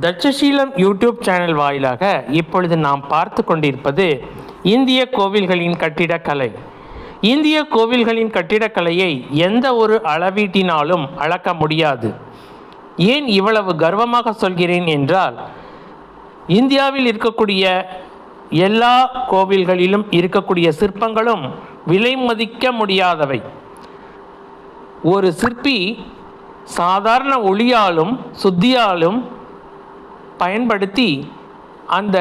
Takshashila YouTube channel வாயிலாக இப்பொழுது நாம் பார்த்து கொண்டிருப்பது இந்திய கோவில்களின் கட்டிடக்கலை. இந்திய கோவில்களின் கட்டிடக்கலையை எந்த ஒரு அளவீட்டினாலும் அளக்க முடியாது. ஏன் இவ்வளவு கர்வமாக சொல்கிறேன் என்றால், இந்தியாவில் இருக்கக்கூடிய எல்லா கோவில்களிலும் இருக்கக்கூடிய சிற்பங்களும் விலை மதிக்க முடியாதவை. ஒரு சிற்பி சாதாரண ஒளியாலும் சுத்தியாலும் பயன்படுத்தி அந்த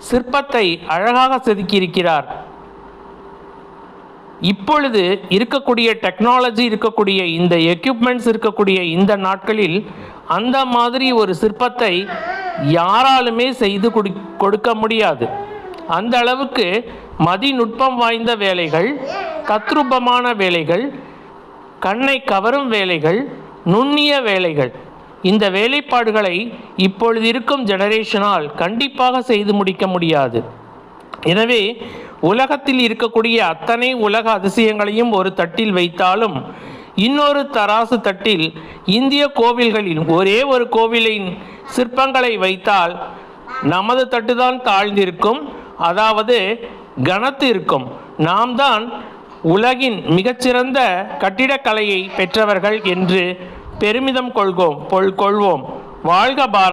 சிற்பத்தை அழகாக செதுக்கியிருக்கிறார். இப்பொழுது இருக்கக்கூடிய டெக்னாலஜி இருக்கக்கூடிய இந்த எக்யூப்மெண்ட்ஸ் இருக்கக்கூடிய இந்த நாட்களில் அந்த மாதிரி ஒரு சிற்பத்தை யாராலுமே செய்து கொடுக்க முடியாது. அந்த அளவுக்கு மதிநுட்பம் வாய்ந்த வேலைகள், தத்ரூபமான வேலைகள், கண்ணை கவரும் வேலைகள், நுண்ணிய வேலைகள், இந்த வேலைப்பாடுகளை இப்பொழுது இருக்கும் ஜெனரேஷனால் கண்டிப்பாக செய்து முடிக்க முடியாது. எனவே உலகத்தில் இருக்கக்கூடிய அத்தனை உலக அதிசயங்களையும் ஒரு தட்டில் வைத்தாலும் இன்னொரு தராசு தட்டில் இந்திய கோவில்களில் ஒரே ஒரு கோவிலின் சிற்பங்களை வைத்தால் நமது தட்டுதான் தாழ்ந்திருக்கும், அதாவது கனத்து இருக்கும். நாம் தான் உலகின் மிகச்சிறந்த கட்டிடக்கலையை பெற்றவர்கள் என்று பெருமிதம் கொள்வோம். வாழ்க பாரத்.